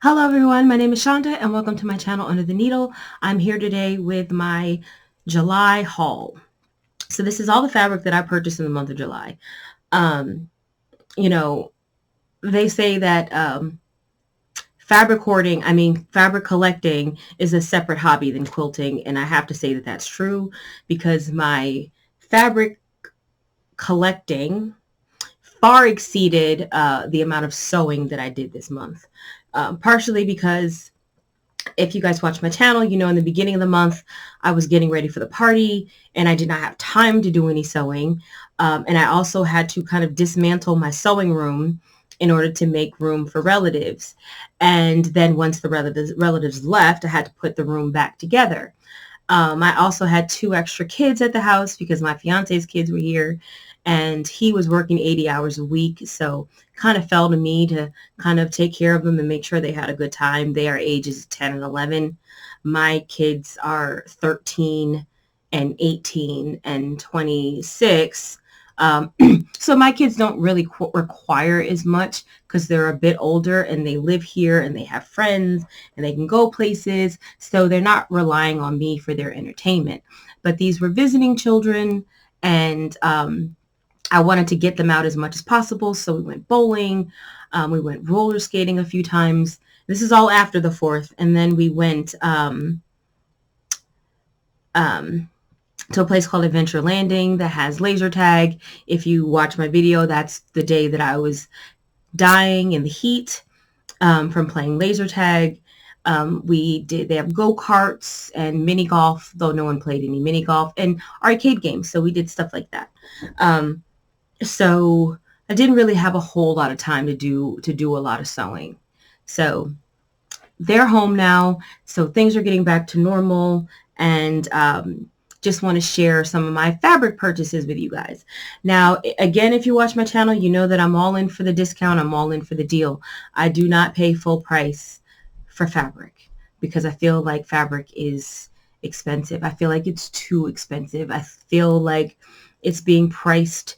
Hello everyone, my name is Shonda and welcome to my channel Under the Needle. I'm here today with my July haul. So this is all the fabric that I purchased in the month of July. Um, you know, they say that fabric collecting is a separate hobby than quilting, and I have to say that that's true because my fabric collecting far exceeded the amount of sewing that I did this month. Partially because if you guys watch my channel, you know in the beginning of the month, I was getting ready for the party and I did not have time to do any sewing. And I also had to kind of dismantle my sewing room in order to make room for relatives. And then once the relatives left, I had to put the room back together. I also had 2 extra kids at the house because my fiance's kids were here and he was working 80 hours a week. So kind of fell to me to kind of take care of them and make sure they had a good time. They are ages 10 and 11. My kids are 13 and 18 and 26. Um, so my kids don't really require as much because they're a bit older and they live here and they have friends and they can go places. So they're not relying on me for their entertainment. But these were visiting children and I wanted to get them out as much as possible. So we went bowling. We went roller skating a few times. This is all after the 4th. And then we went to a place called Adventure Landing that has laser tag. If you watch my video, that's the day that I was dying in the heat from playing laser tag. They have go-karts and mini golf, though no one played any mini golf, and arcade games. So we did stuff like that. So I didn't really have a whole lot of time to do a lot of sewing. So they're home now. So things are getting back to normal, and just want to share some of my fabric purchases with you guys. Now, again, if you watch my channel, you know that I'm all in for the discount. I'm all in for the deal. I do not pay full price for fabric because I feel like fabric is expensive. I feel like it's too expensive. I feel like it's being priced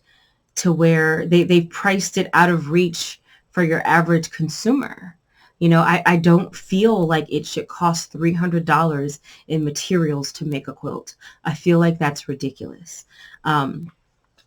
to where they've priced it out of reach for your average consumer. I don't feel like it should cost $300 in materials to make a quilt. I feel like that's ridiculous.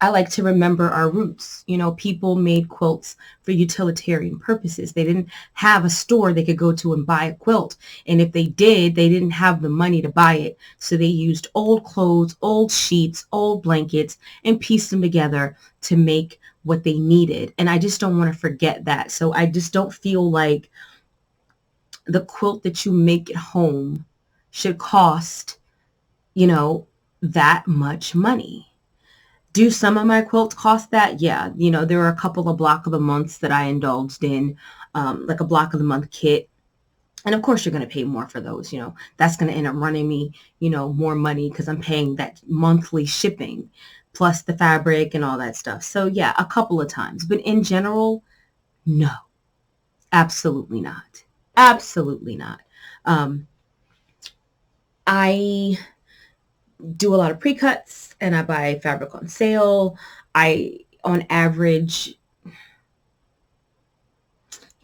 I like to remember our roots. People made quilts for utilitarian purposes. They didn't have a store they could go to and buy a quilt. And if they did, they didn't have the money to buy it. So they used old clothes, old sheets, old blankets, and pieced them together to make what they needed. And I just don't want to forget that. So I just don't feel like the quilt that you make at home should cost, that much money. Do some of my quilts cost that? Yeah. There are a couple of block of the months that I indulged in, like a block of the month kit. And of course, you're going to pay more for those. That's going to end up running me, more money because I'm paying that monthly shipping plus the fabric and all that stuff. So yeah, a couple of times. But in general, no, absolutely not. Absolutely not. I do a lot of pre-cuts and I buy fabric on sale. On average,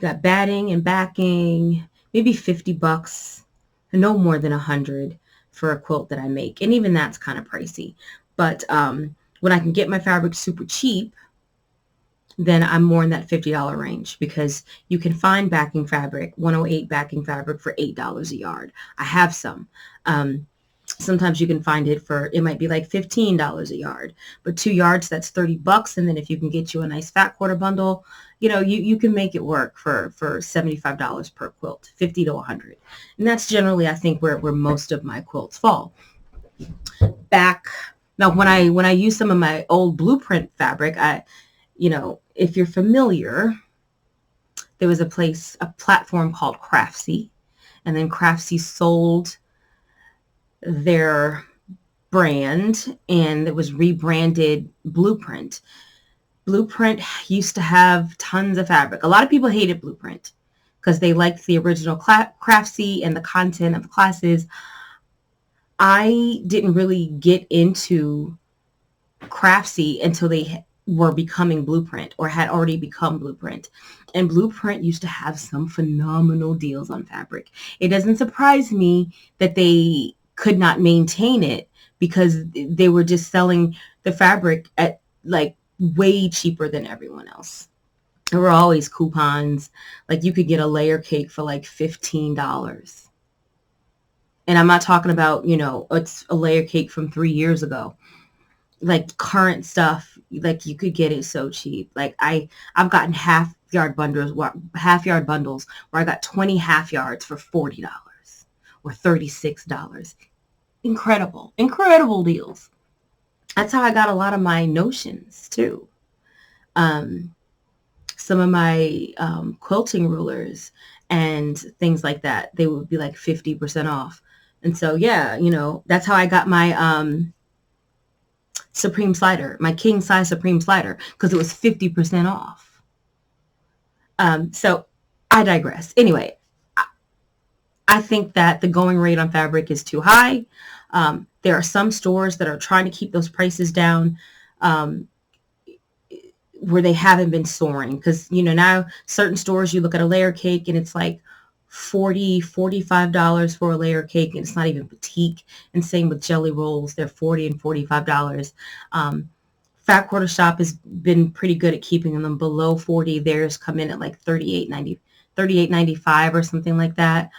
got batting and backing, maybe $50, no more than 100 for a quilt that I make. And even that's kind of pricey. But when I can get my fabric super cheap, then I'm more in that $50 range because you can find backing fabric, 108 backing fabric for $8 a yard. I have some. Sometimes you can find it might be like $15 a yard, but 2 yards, that's $30. And then if you can get you a nice fat quarter bundle, you can make it work for $75 per quilt, 50 to 100. And that's generally, I think, where most of my quilts fall. Now, when I use some of my old blueprint fabric, if you're familiar, there was a platform called Craftsy, and then Craftsy sold their brand and it was rebranded Blueprint. Blueprint used to have tons of fabric. A lot of people hated Blueprint because they liked the original Craftsy and the content of the classes. I didn't really get into Craftsy until they were becoming Blueprint or had already become Blueprint. And Blueprint used to have some phenomenal deals on fabric. It doesn't surprise me that they could not maintain it because they were just selling the fabric at like way cheaper than everyone else. There were always coupons. Like you could get a layer cake for like $15. And I'm not talking about, it's a layer cake from 3 years ago. Like current stuff, like you could get it so cheap. Like I've gotten half yard bundles where I got 20 half yards for $40 or $36. Incredible deals. That's how I got a lot of my notions too. Some of my quilting rulers and things like that, they would be like 50% off. And so, yeah, that's how I got my Supreme slider, my king size Supreme slider, because it was 50% off. So I digress. Anyway, I think that the going rate on fabric is too high. There are some stores that are trying to keep those prices down where they haven't been soaring. Because, now certain stores, you look at a layer cake and it's like $45 for a layer cake, and it's not even boutique. And same with jelly rolls, they're $40 and $45. Fat Quarter Shop has been pretty good at keeping them below 40. Theirs come in at like $38.95 or something like that.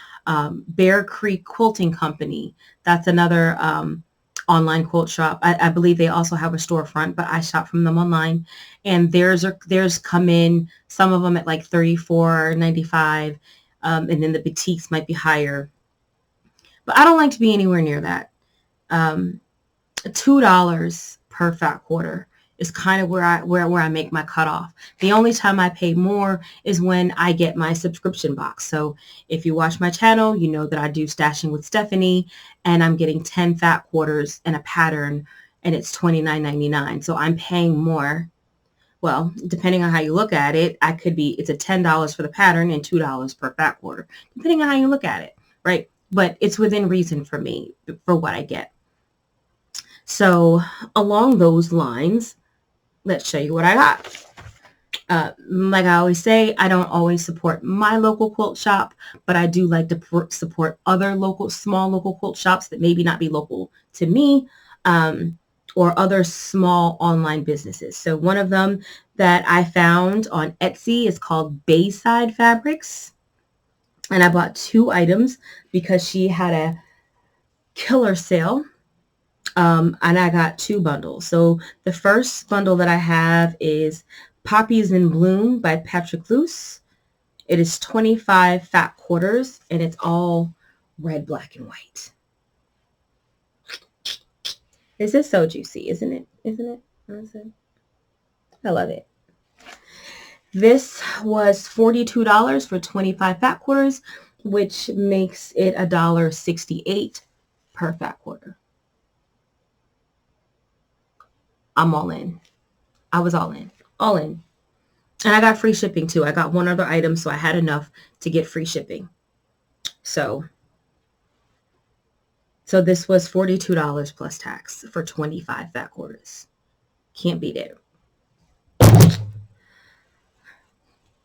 Bear Creek Quilting Company, that's another online quilt shop. I believe they also have a storefront, but I shop from them online, and theirs come in, some of them at like $34.95. And then the boutiques might be higher. But I don't like to be anywhere near that. $2 per fat quarter is kind of where I make my cutoff. The only time I pay more is when I get my subscription box. So if you watch my channel, you know that I do Stashing with Stephanie, and I'm getting 10 fat quarters and a pattern, and it's $29.99. So I'm paying more. Well, depending on how you look at it, it's a $10 for the pattern and $2 per fat quarter, depending on how you look at it, right? But it's within reason for me for what I get. So along those lines, let's show you what I got. Like I always say, I don't always support my local quilt shop, but I do like to support other small local quilt shops that maybe not be local to me, or other small online businesses. So one of them that I found on Etsy is called Bayside Fabrics. And I bought 2 items because she had a killer sale. And I got 2 bundles. So the first bundle that I have is Poppies in Bloom by Patrick Luce. It is 25 fat quarters, and it's all red, black, and white. This is so juicy, isn't it? I love it. This was $42 for 25 fat quarters, which makes it $1.68 per fat quarter. I'm all in. I was all in. And I got free shipping too. I got 1 other item, so I had enough to get free shipping. So this was $42 plus tax for 25 fat quarters. Can't beat it.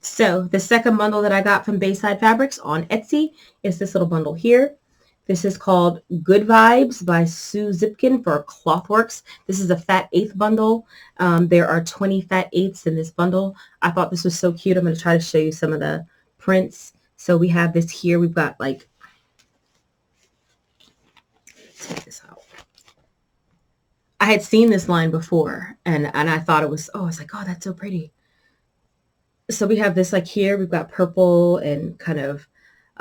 So the second bundle that I got from Bayside Fabrics on Etsy is this little bundle here. This is called Good Vibes by Sue Zipkin for Clothworks. This is a fat eighth bundle. There are 20 fat eighths in this bundle. I thought this was so cute. I'm going to try to show you some of the prints. So we have this here. We've got like, take this out. I had seen this line before, and I thought it was, I was like, oh, that's so pretty. So we have this like here. We've got purple and kind of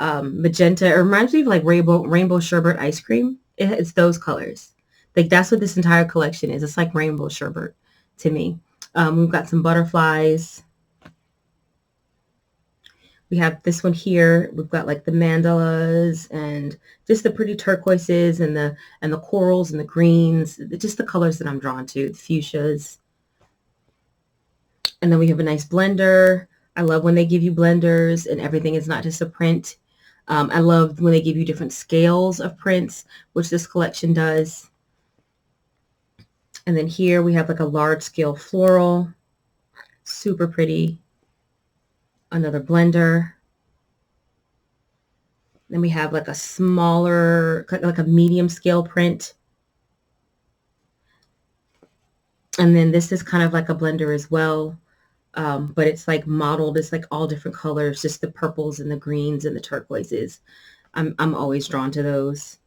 magenta. It reminds me of like rainbow sherbet ice cream. It's those colors. Like that's what this entire collection is. It's like rainbow sherbet to me. We've got some butterflies. We have this one here. We've got like the mandalas and just the pretty turquoises and the corals and the greens, just the colors that I'm drawn to, the fuchsias. And then we have a nice blender. I love when they give you blenders and everything is not just a print. I love when they give you different scales of prints, which this collection does. And then here we have like a large scale floral, super pretty. Another blender. Then we have like a smaller, like a medium scale print. And then this is kind of like a blender as well. But it's like modeled. It's like all different colors, just the purples and the greens and the turquoises. I'm always drawn to those.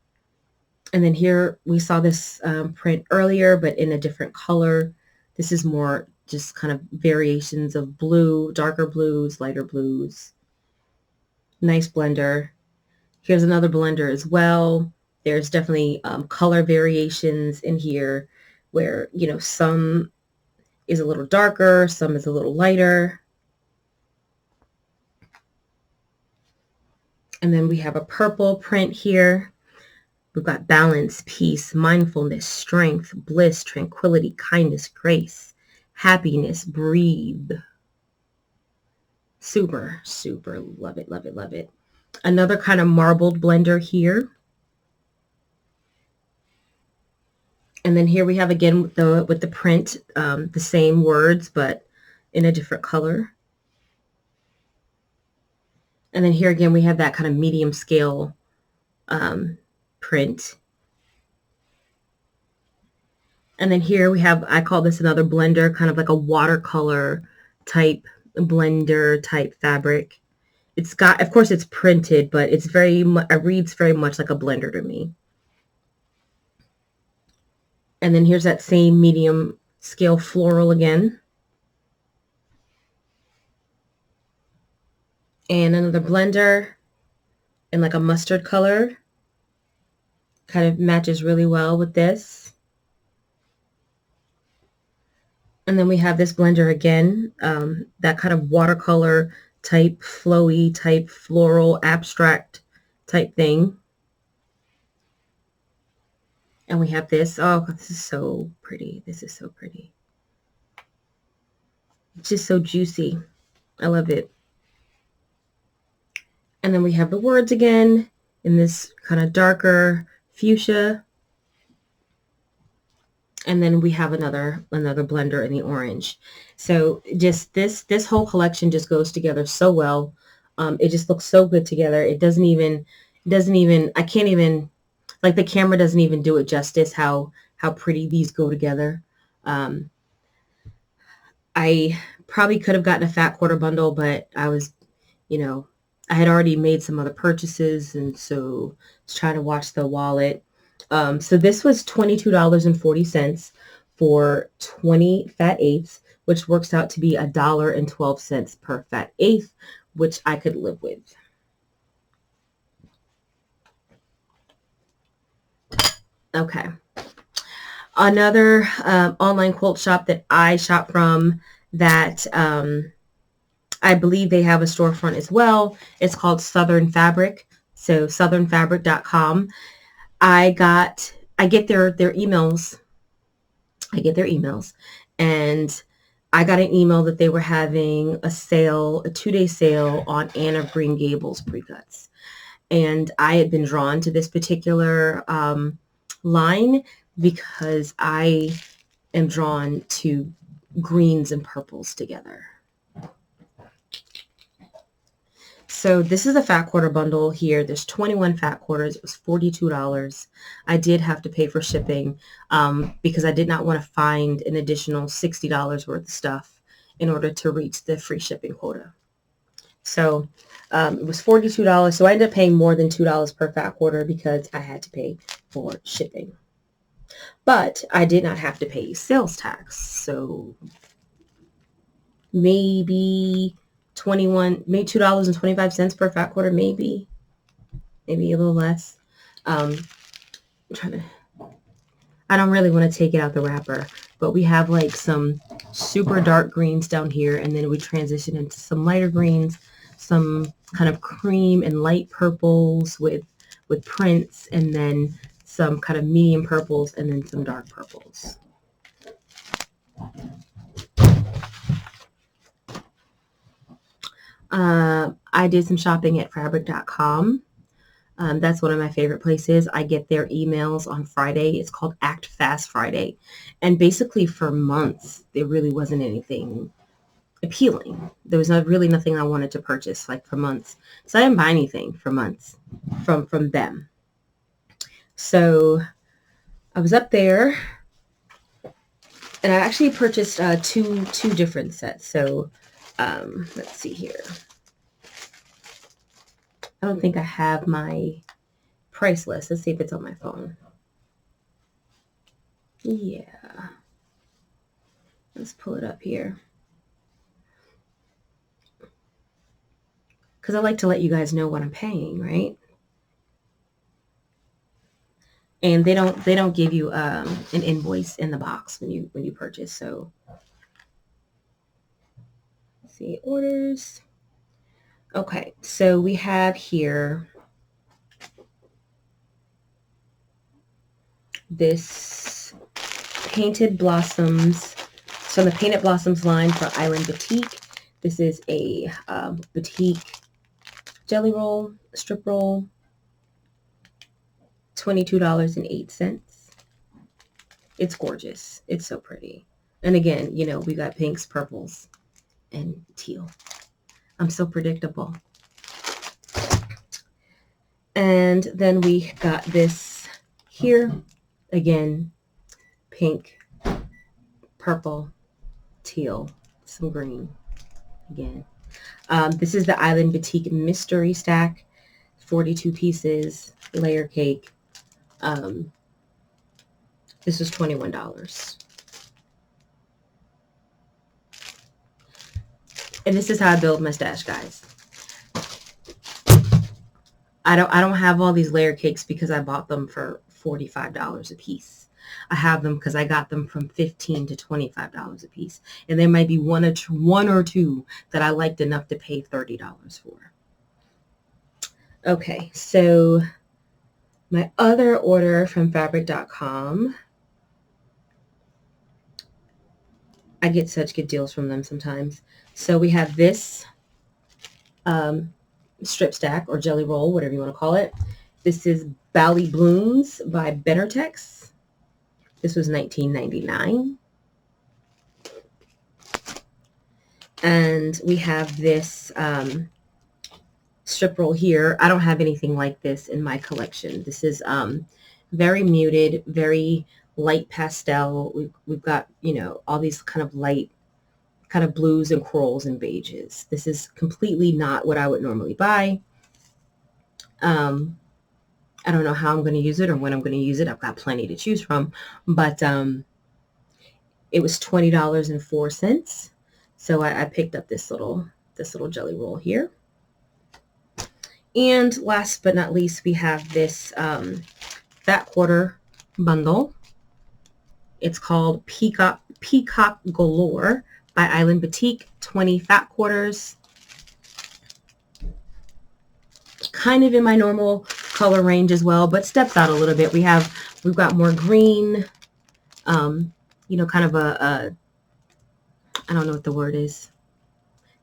And then here we saw this print earlier, but in a different color. This is more just kind of variations of blue, darker blues, lighter blues. Nice blender. Here's another blender as well. There's definitely color variations in here where, you know, some is a little darker, some is a little lighter. And then we have a purple print here. We've got balance, peace, mindfulness, strength, bliss, tranquility, kindness, grace, happiness, breathe. Super, super love it, love it, love it. Another kind of marbled blender here. And then here we have again with the print, the same words, but in a different color. And then here again, we have that kind of medium scale print. And then here we have, I call this another blender, kind of like a watercolor type blender type fabric. It's got, of course it's printed, but it's it reads very much like a blender to me. And then here's that same medium scale floral again. And another blender in like a mustard color. Kind of matches really well with this. And then we have this blender again, that kind of watercolor type, flowy type, floral, abstract type thing. And we have this. Oh, this is so pretty. This is so pretty. It's just so juicy. I love it. And then we have the words again in this kind of darker fuchsia. And then we have another blender in the orange. So just this whole collection just goes together so well. It just looks so good together. It doesn't even, I can't even, like the camera doesn't even do it justice how pretty these go together. I probably could have gotten a fat quarter bundle, but I was, you know, I had already made some other purchases, and so I was trying to watch the wallet. So this was $22.40 for 20 fat eighths, which works out to be $1.12 per fat eighth, which I could live with. Okay. Another online quilt shop that I shop from that I believe they have a storefront as well. It's called Southern Fabric. So southernfabric.com. I get their emails. I get their emails, and I got an email that they were having a sale, a 2-day sale on Anne of Green Gables pre-cuts. And I had been drawn to this particular line because I am drawn to greens and purples together. So this is a fat quarter bundle here. There's 21 fat quarters. It was $42. I did have to pay for shipping because I did not want to find an additional $60 worth of stuff in order to reach the free shipping quota. So it was $42. So I ended up paying more than $2 per fat quarter because I had to pay for shipping. But I did not have to pay sales tax. So maybe $2.25 per fat quarter, maybe a little less. I don't really want to take it out the wrapper, but we have like some super dark greens down here, and then we transition into some lighter greens, some kind of cream and light purples with prints, and then some kind of medium purples, and then some dark purples. I did some shopping at fabric.com. That's one of my favorite places. I get their emails on Friday. It's called Act Fast Friday. And basically for months, there really wasn't anything appealing. There was not really nothing I wanted to purchase like for months. So I didn't buy anything for months from them. So I was up there and I actually purchased two different sets. So let's see here. I don't think I have my price list. Let's see if it's on my phone. Yeah. Let's pull it up here. Because I like to let you guys know what I'm paying, right? And they don't give you an invoice in the box when you purchase. So let's see, orders. Okay, so we have here this Painted Blossoms. So the Painted Blossoms line for Island Boutique. This is a boutique jelly roll, strip roll, $22.08. It's gorgeous. It's so pretty. And again, you know, we got pinks, purples, and teal. I'm so predictable. And then we got this here. Again, pink, purple, teal, some green. Again. This is the Island Boutique Mystery Stack. 42 pieces, layer cake. This was $21. And this is how I build my stash, guys. I don't have all these layer cakes because I bought them for $45 a piece. I have them because I got them from $15 to $25 a piece. And there might be one or two that I liked enough to pay $30 for. Okay, so my other order from fabric.com, I get such good deals from them sometimes. So we have this strip stack or jelly roll, whatever you want to call it. This is Bali Blooms by Benartex. This was $19.99. And we have this strip roll here. I don't have anything like this in my collection. This is very muted, very light pastel. We've got, you know, all these kind of light kind of blues and corals and beiges. This is completely not what I would normally buy. I don't know how I'm going to use it or when I'm going to use it. I've got plenty to choose from, but it was $20.04. So I picked up this little jelly roll here. And last but not least, we have this fat quarter bundle. It's called Peacock Galore by Island Boutique, 20 fat quarters. Kind of in my normal color range as well, but steps out a little bit. We've got more green, you know, kind of a I don't know what the word is.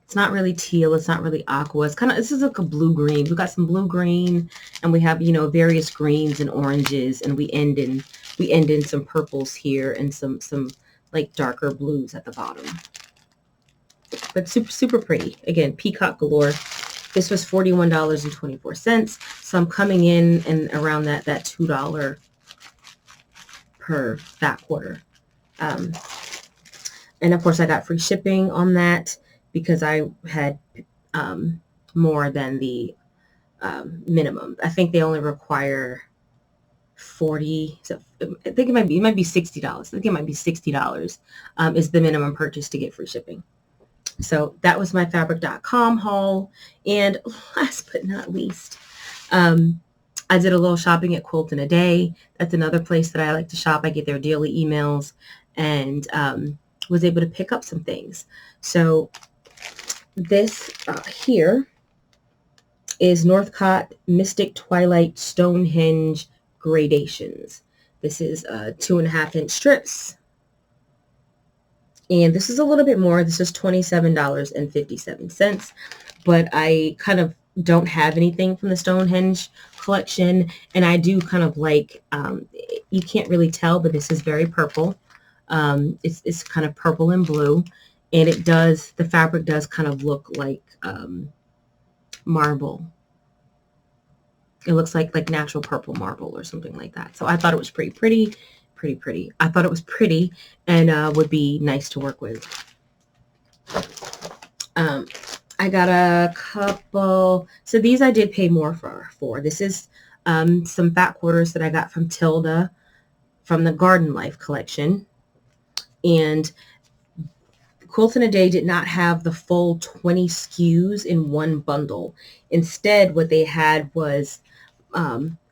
It's not really teal. It's not really aqua. It's kind of, this is like a blue green. We've got some blue green, and we have, you know, various greens and oranges, and we end in some purples here and some like darker blues at the bottom. But super, super pretty. Again, Peacock Galore. This was $41.24. So I'm coming in and around that $2 per fat quarter. And of course I got free shipping on that because I had more than the minimum. I think they only require 40. So I think it might be $60. I think it might be $60 is the minimum purchase to get free shipping. So that was my fabric.com haul. And last but not least, I did a little shopping at Quilt in a Day. That's another place that I like to shop. I get their daily emails and was able to pick up some things. So this here is Northcott Mystic Twilight Stonehenge Gradations. This is 2.5 inch strips. And this is a little bit more. This is $27.57. But I kind of don't have anything from the Stonehenge collection, and I do kind of like, you can't really tell, but this is very purple. It's kind of purple and blue, and the fabric does kind of look like marble. It looks like natural purple marble or something like that. So I thought it was pretty. I thought it was pretty and would be nice to work with. I got a couple. So these I did pay more for. This is some fat quarters that I got from Tilda from the Garden Life collection. And Quilt in a Day did not have the full 20 SKUs in one bundle. Instead, what they had was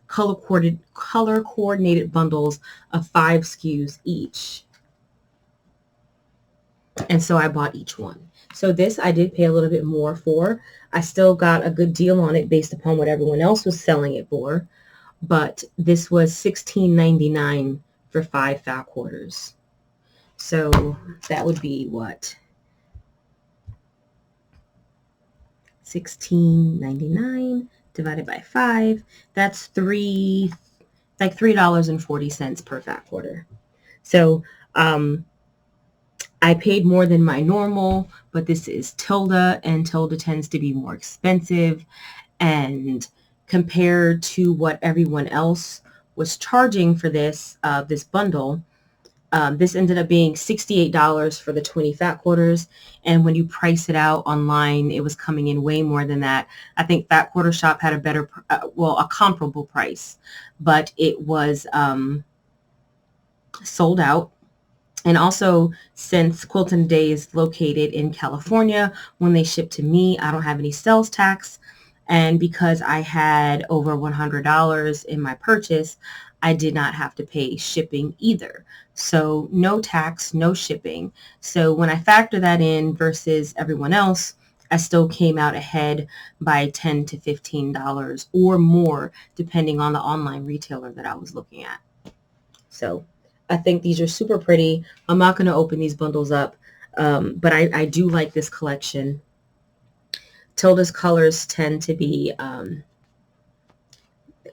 color coordinated bundles of 5 SKUs each. And so I bought each one. So this I did pay a little bit more for. I still got a good deal on it based upon what everyone else was selling it for. But this was $16.99 for 5 fat quarters. So that would be what? $16.99 divided by 5. That's $3.40 per fat quarter. So I paid more than my normal, but this is Tilda, and Tilda tends to be more expensive. And compared to what everyone else was charging for this bundle, this ended up being $68 for the 20 fat quarters. And when you price it out online, it was coming in way more than that. I think Fat Quarter Shop had a better, a comparable price, but it was sold out. And also, since Quilt in a Day is located in California, when they ship to me, I don't have any sales tax. And because I had over $100 in my purchase, I did not have to pay shipping either. So no tax, no shipping. So when I factor that in versus everyone else, I still came out ahead by $10 to $15 or more, depending on the online retailer that I was looking at. So I think these are super pretty. I'm not going to open these bundles up, but I do like this collection. Tilda's colors tend to be,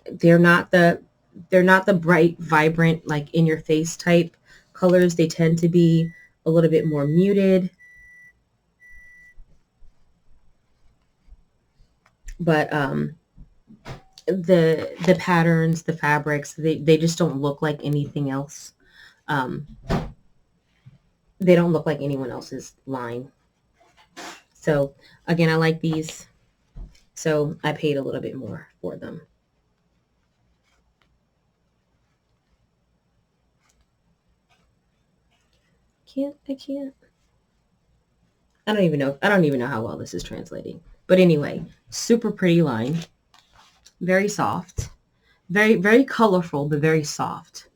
they're not the bright, vibrant, like in your face type colors. They tend to be a little bit more muted. But the patterns, the fabrics, they just don't look like anything else. They don't look like anyone else's line. So again, I like these. So I paid a little bit more for them. I can't. I don't even know how well this is translating. But anyway, super pretty line. Very soft. Very, very colorful, but very soft.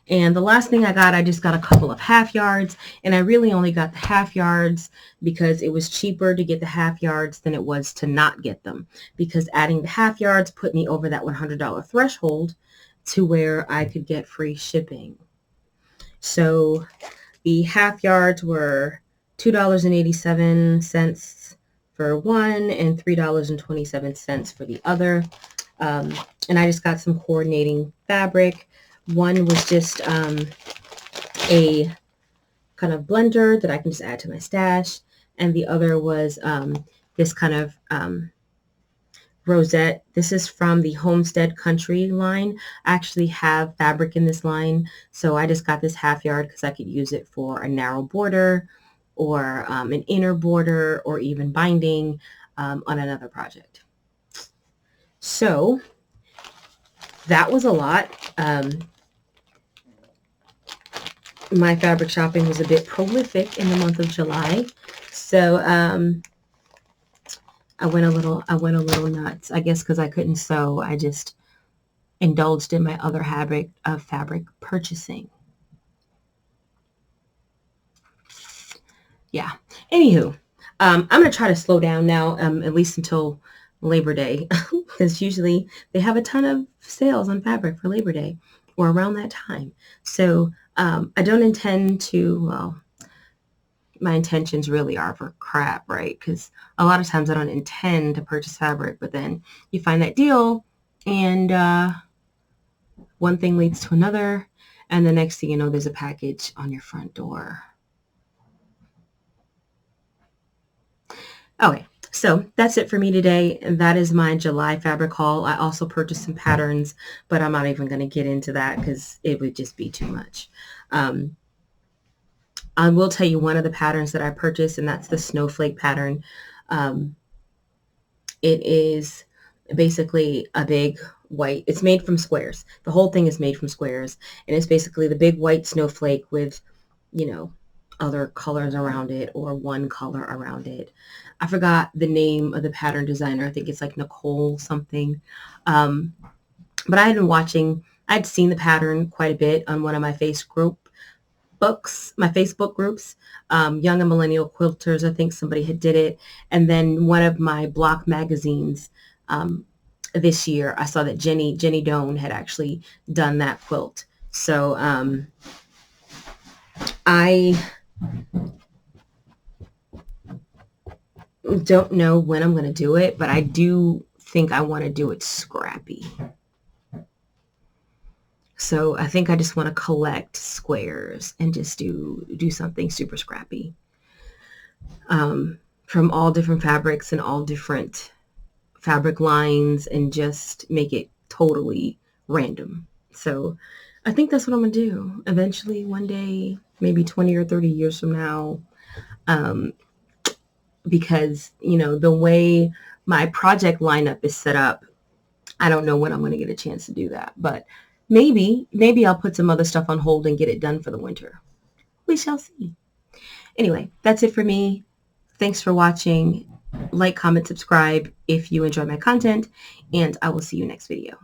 And the last thing I just got a couple of half yards, and I really only got the half yards because it was cheaper to get the half yards than it was to not get them, because adding the half yards put me over that $100 threshold to where I could get free shipping. So the half yards were $2.87 for one and $3.27 for the other. And I just got some coordinating fabric. One was just a kind of blender that I can just add to my stash. And the other was this kind of rosette. This is from the Homestead Country line. I actually have fabric in this line. So I just got this half yard because I could use it for a narrow border or an inner border or even binding on another project. So that was a lot. My fabric shopping was a bit prolific in the month of July. So I went a little nuts, I guess, because I couldn't sew. I just indulged in my other habit of fabric purchasing. Yeah. Anywho, I'm going to try to slow down now, at least until Labor Day, because usually they have a ton of sales on fabric for Labor Day or around that time. So I don't intend to, well, my intentions really are for crap, right? Because a lot of times I don't intend to purchase fabric, but then you find that deal and one thing leads to another. And the next thing you know, there's a package on your front door. Okay, so that's it for me today. And that is my July fabric haul. I also purchased some patterns, but I'm not even going to get into that because it would just be too much. I will tell you one of the patterns that I purchased, and that's the snowflake pattern. It is basically a big white, it's made from squares. The whole thing is made from squares, and it's basically the big white snowflake with, other colors around it or one color around it. I forgot the name of the pattern designer. I think it's like Nicole something. But I'd seen the pattern quite a bit on one of my Facebook groups, Young and Millennial Quilters. I think somebody had did it. And then one of my block magazines this year, I saw that Jenny Doan had actually done that quilt. So I don't know when I'm going to do it, but I do think I want to do it scrappy. So I think I just want to collect squares and just do something super scrappy from all different fabrics and all different fabric lines and just make it totally random. So I think that's what I'm going to do eventually one day, maybe 20 or 30 years from now, because, the way my project lineup is set up, I don't know when I'm going to get a chance to do that, but maybe I'll put some other stuff on hold and get it done for the winter. We shall see. Anyway, that's it for me. Thanks for watching. Like, comment, subscribe if you enjoy my content, and I will see you next video.